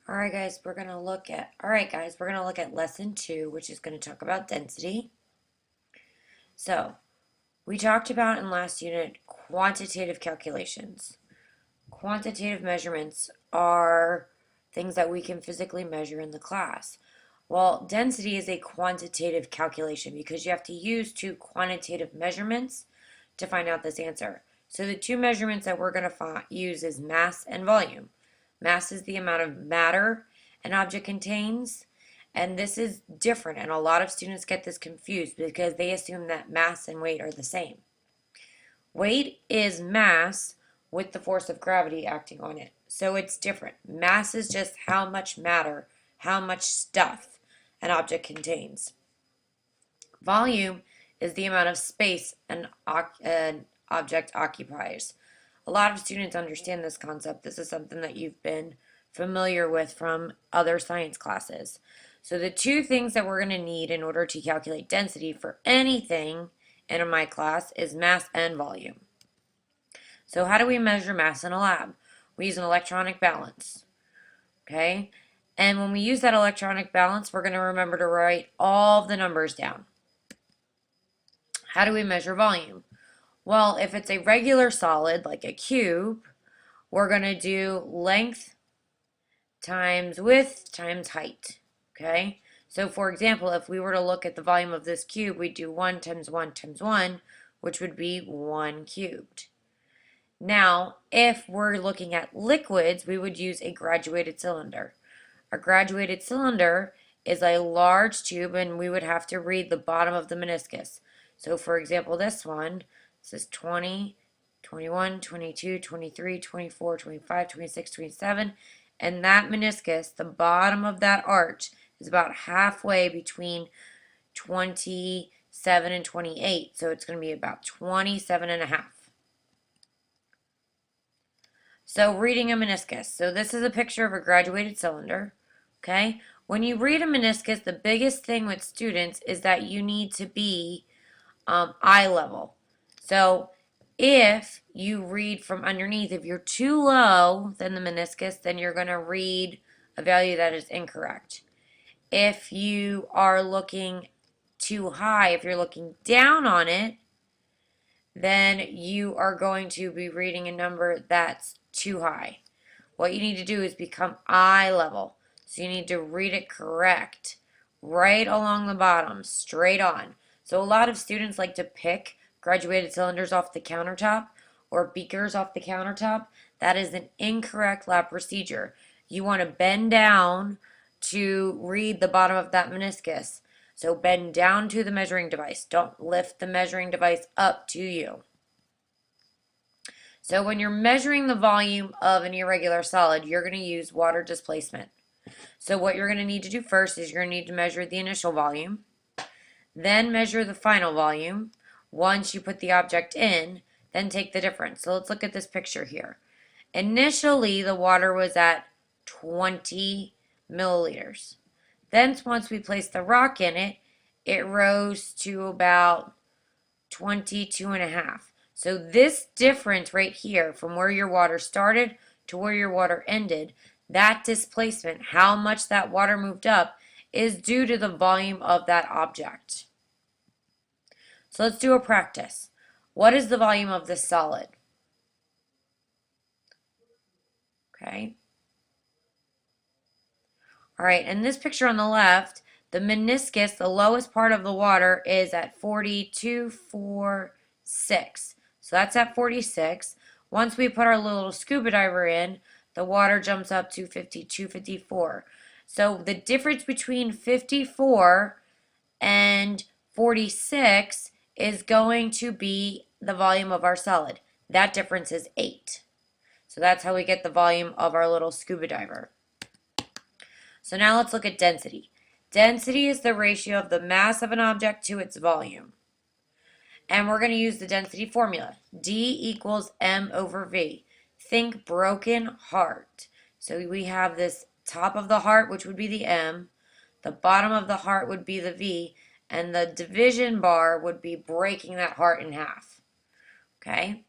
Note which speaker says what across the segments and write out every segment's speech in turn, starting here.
Speaker 1: All right, guys, we're gonna look at lesson 2, which is going to talk about density. So, we talked about in last unit quantitative calculations. Quantitative measurements are things that we can physically measure in the class. Well, density is a quantitative calculation because you have to use two quantitative measurements to find out this answer. So the two measurements that we're going to use is mass and volume. Mass is the amount of matter an object contains, and this is different, and a lot of students get this confused because they assume that mass and weight are the same. Weight is mass with the force of gravity acting on it. So it's different. Mass is just how much matter, how much stuff an object contains. Volume is the amount of space an object occupies. A lot of students understand this concept. This is something that you've been familiar with from other science classes. So the two things that we're going to need in order to calculate density for anything in my class is mass and volume. So how do we measure mass in a lab? We use an electronic balance. Okay? And when we use that electronic balance, we're going to remember to write all of the numbers down. How do we measure volume? Well, if it's a regular solid, like a cube, we're going to do length times width times height. Okay? So for example, if we were to look at the volume of this cube, we'd do 1 times 1 times 1, which would be 1 cubed. Now, if we're looking at liquids, we would use a graduated cylinder. A graduated cylinder is a large tube, and we would have to read the bottom of the meniscus. So for example, this is 20, 21, 22, 23, 24, 25, 26, 27, and that meniscus, the bottom of that arch, is about halfway between 27 and 28, so it's going to be about 27 and a half. So reading a meniscus. So this is a picture of a graduated cylinder, okay? When you read a meniscus, the biggest thing with students is that you need to be eye level. So if you read from underneath, if you're too low than the meniscus, then you're going to read a value that is incorrect. If you are looking too high, if you're looking down on it, then you are going to be reading a number that's too high. What you need to do is become eye level. So you need to read it correct, right along the bottom, straight on. So a lot of students like to pick graduated cylinders off the countertop or beakers off the countertop. That is an incorrect lab procedure. You want to bend down to read the bottom of that meniscus. So bend down to the measuring device. Don't lift the measuring device up to you. So when you're measuring the volume of an irregular solid, you're going to use water displacement. So what you're going to need to do first is you're going to need to measure the initial volume, then measure the final volume. Once you put the object in, then take the difference. So let's look at this picture here. Initially, the water was at 20 milliliters. Then once we placed the rock in it, it rose to about 22 and a half. So this difference right here from where your water started to where your water ended, that displacement, how much that water moved up, is due to the volume of that object. So let's do a practice. What is the volume of this solid? Okay. All right, in this picture on the left, the meniscus, the lowest part of the water, is at 4246. So that's at 46. Once we put our little scuba diver in, the water jumps up to 52, 54. So the difference between 54 and 46 is going to be the volume of our solid. That difference is 8. So that's how we get the volume of our little scuba diver. So now let's look at density. Density is the ratio of the mass of an object to its volume. And we're going to use the density formula. D equals M over V. Think broken heart. So we have this top of the heart, which would be the M. The bottom of the heart would be the V. And the division bar would be breaking that heart in half. Okay?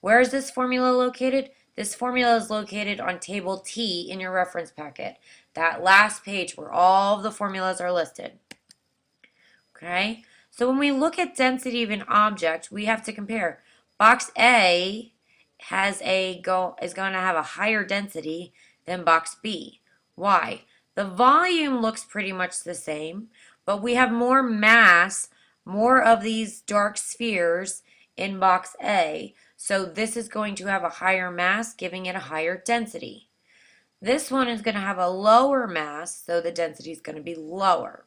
Speaker 1: Where is this formula located? This formula is located on table T in your reference packet. That last page where all of the formulas are listed. Okay? So when we look at density of an object, we have to compare. Box A is going to have a higher density than box B. Why? The volume looks pretty much the same, but we have more mass, more of these dark spheres in box A. So this is going to have a higher mass, giving it a higher density. This one is going to have a lower mass, so the density is going to be lower.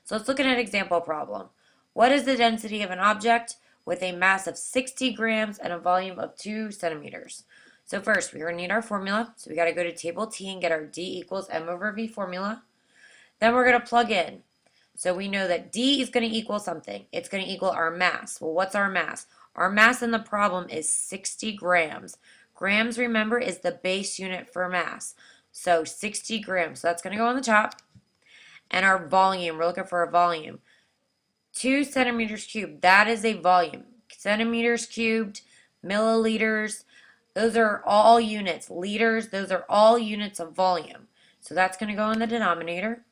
Speaker 1: So let's look at an example problem. What is the density of an object with a mass of 60 grams and a volume of 2 centimeters? So first, we're going to need our formula. So we got to go to table T and get our D equals M over V formula. Then we're going to plug in. So we know that D is going to equal something. It's going to equal our mass. Well, what's our mass? Our mass in the problem is 60 grams. Grams, remember, is the base unit for mass. So 60 grams. So that's going to go on the top. And our volume, we're looking for a volume. 2 centimeters cubed, that is a volume. Centimeters cubed, milliliters, those are all units. Liters, those are all units of volume. So that's going to go in the denominator.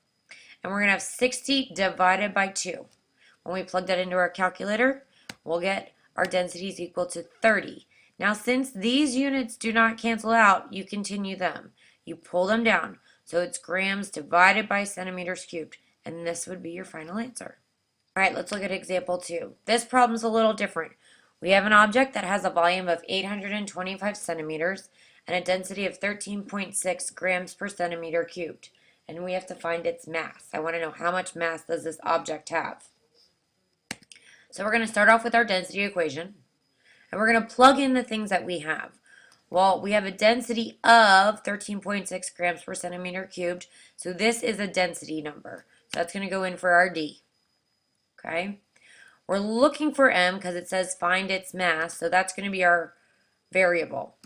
Speaker 1: And we're going to have 60 divided by 2. When we plug that into our calculator, we'll get our densities equal to 30. Now, since these units do not cancel out, you continue them. You pull them down. So it's grams divided by centimeters cubed. And this would be your final answer. All right, let's look at example 2. This problem's a little different. We have an object that has a volume of 825 centimeters and a density of 13.6 grams per centimeter cubed. And we have to find its mass. I want to know how much mass does this object have. So we're going to start off with our density equation. And we're going to plug in the things that we have. Well, we have a density of 13.6 grams per centimeter cubed. So this is a density number. So that's going to go in for our D. Okay. We're looking for M because it says find its mass. So that's going to be our variable.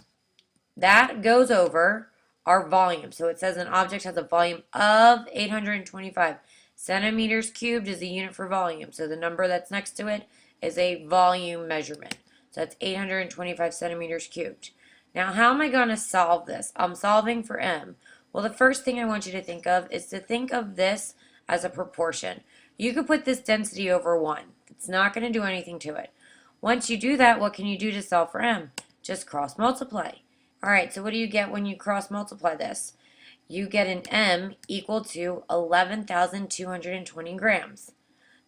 Speaker 1: That goes over our volume. So it says an object has a volume of 825. Centimeters cubed is a unit for volume. So the number that's next to it is a volume measurement. So that's 825 centimeters cubed. Now, how am I going to solve this? I'm solving for M. Well, the first thing I want you to think of is to think of this as a proportion. You could put this density over 1. It's not going to do anything to it. Once you do that, what can you do to solve for M? Just cross multiply. All right, so what do you get when you cross multiply this? You get an M equal to 11,220 grams.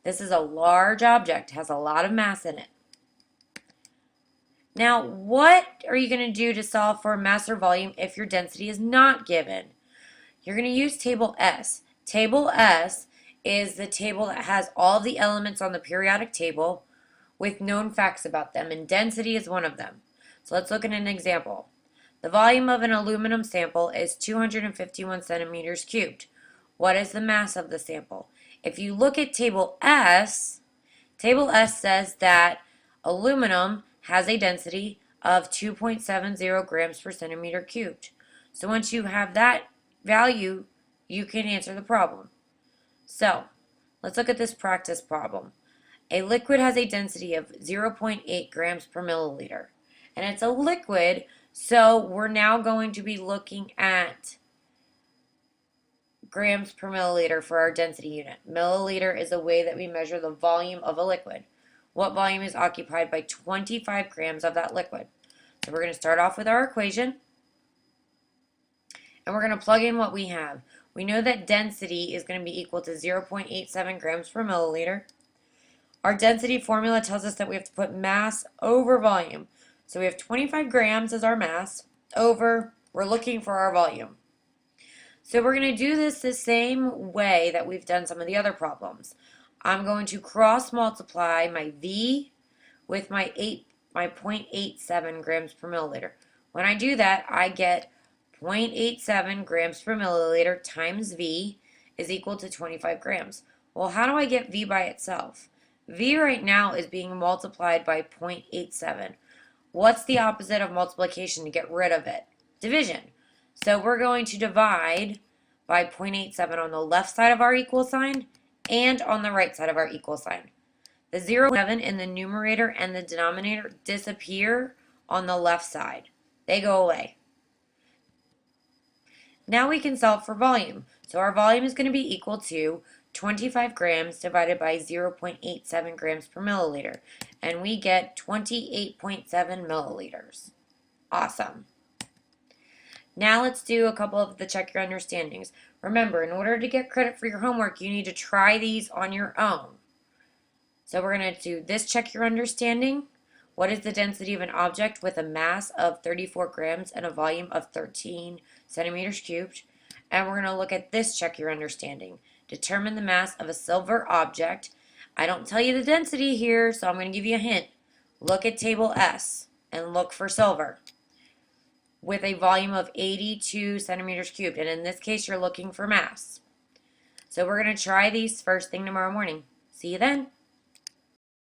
Speaker 1: This is a large object, has a lot of mass in it. Now, what are you going to do to solve for mass or volume if your density is not given? You're going to use table S. Table S is the table that has all the elements on the periodic table with known facts about them, and density is one of them. So let's look at an example. The volume of an aluminum sample is 251 centimeters cubed. What is the mass of the sample? If you look at table S says that aluminum has a density of 2.70 grams per centimeter cubed. So once you have that value, you can answer the problem. So let's look at this practice problem. A liquid has a density of 0.8 grams per milliliter. And it's a liquid, so we're now going to be looking at grams per milliliter for our density unit. Milliliter is a way that we measure the volume of a liquid. What volume is occupied by 25 grams of that liquid? So we're going to start off with our equation. And we're going to plug in what we have. We know that density is going to be equal to 0.87 grams per milliliter. Our density formula tells us that we have to put mass over volume. So we have 25 grams as our mass over, we're looking for our volume. So we're going to do this the same way that we've done some of the other problems. I'm going to cross multiply my V with my 0.87 grams per milliliter. When I do that, I get 0.87 grams per milliliter times V is equal to 25 grams. Well, how do I get V by itself? V right now is being multiplied by 0.87. What's the opposite of multiplication to get rid of it? Division. So we're going to divide by 0.87 on the left side of our equal sign and on the right side of our equal sign. The 0.7 in the numerator and the denominator disappear on the left side. They go away. Now we can solve for volume. So our volume is going to be equal to 25 grams divided by 0.87 grams per milliliter. And we get 28.7 milliliters. Awesome. Now let's do a couple of the check your understandings. Remember, in order to get credit for your homework, you need to try these on your own. So we're going to do this check your understanding. What is the density of an object with a mass of 34 grams and a volume of 13 centimeters cubed? And we're going to look at this check your understanding. Determine the mass of a silver object. I don't tell you the density here, so I'm going to give you a hint. Look at table S and look for silver with a volume of 82 centimeters cubed. And in this case, you're looking for mass. So we're going to try these first thing tomorrow morning. See you then.